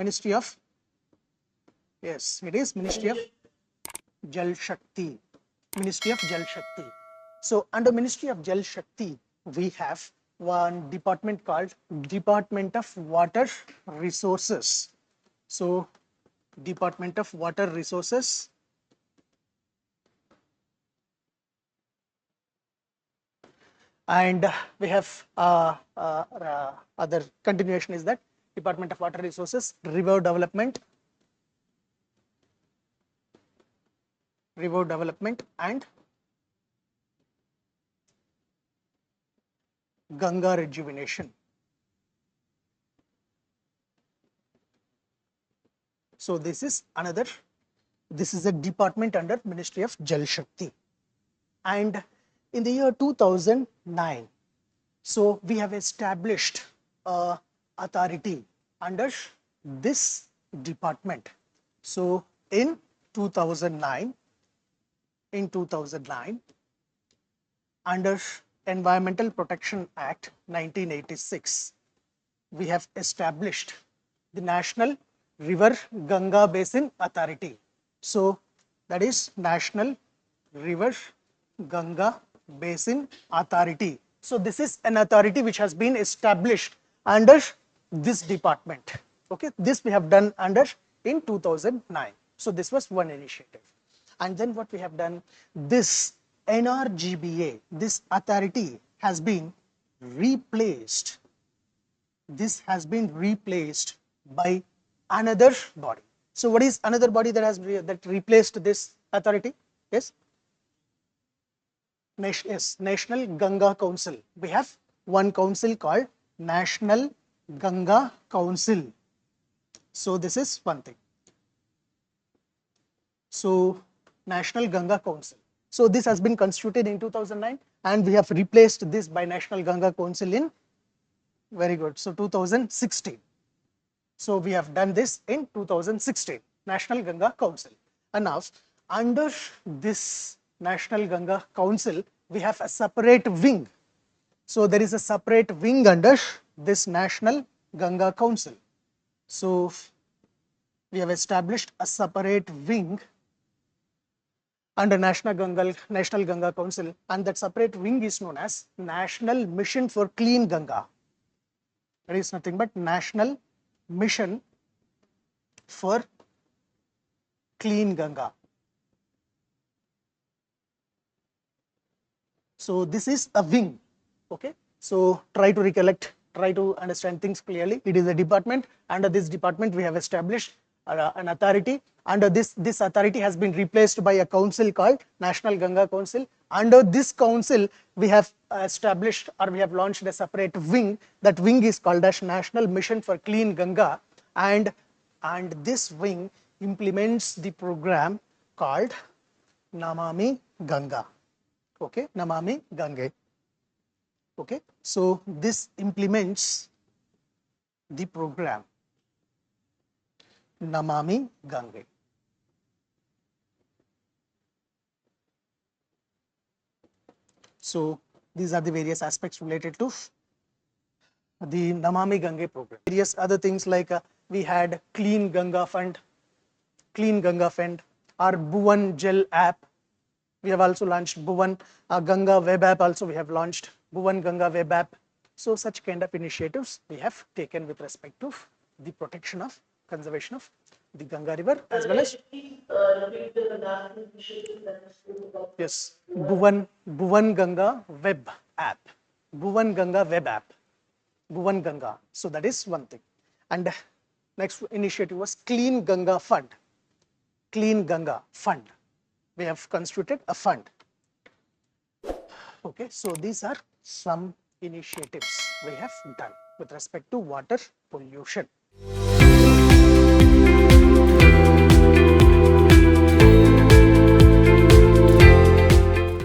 Ministry of, yes, it is Ministry of Jal Shakti. Ministry of Jal Shakti. So under Ministry of Jal Shakti, we have one department called Department of Water Resources. So Department of Water Resources. And we have other continuation is that Department of Water Resources, River Development, and Ganga Rejuvenation. So this is a department under Ministry of Jal Shakti. And in the year 2009, so we have established a authority under this department. So in 2009, under Environmental Protection Act 1986, we have established the National River Ganga Basin Authority. So that is National River Ganga Basin Authority. So this is an authority which has been established under this department. Okay, this we have done under in 2009. So this was one initiative. And then what we have done, this NRGBA, this authority has been replaced. This has been replaced by another body. So what is another body that replaced this authority? Yes? National Ganga Council. We have one council called National Ganga Council. So this is one thing. So National Ganga Council. So this has been constituted in 2009 and we have replaced this by National Ganga Council in, very good, so 2016. So we have done this in 2016, National Ganga Council. And now under this National Ganga Council, we have a separate wing. So there is a separate wing under this National Ganga Council. So we have established a separate wing under National Ganga Council, and that separate wing is known as National Mission for Clean Ganga. That is nothing but National Mission for Clean Ganga. So this is a wing. Okay, so try to recollect, try to understand things clearly. It is a department. Under this department we have established an authority. Under this authority has been replaced by a council called National Ganga Council. Under this council we have established, or we have launched, a separate wing. That wing is called as National Mission for Clean Ganga, and this wing implements the program called Namami Ganga. Okay, Namami Gange. Okay, so this implements the program Namami Gange. So these are the various aspects related to the Namami Gange program. Various other things like we had Clean Ganga Fund, our Bhuvan Gel app. We have also launched Bhuvan Ganga web app. Also we have launched Bhuvan Ganga web app. So such kind of initiatives we have taken with respect to the protection of, conservation of the Ganga river, as well as yes, Bhuvan Ganga web app, Bhuvan Ganga web app, Bhuvan Ganga. So that is one thing. And next initiative was Clean Ganga Fund. Clean Ganga Fund. We have constituted a fund. Okay, so these are some initiatives we have done with respect to water pollution.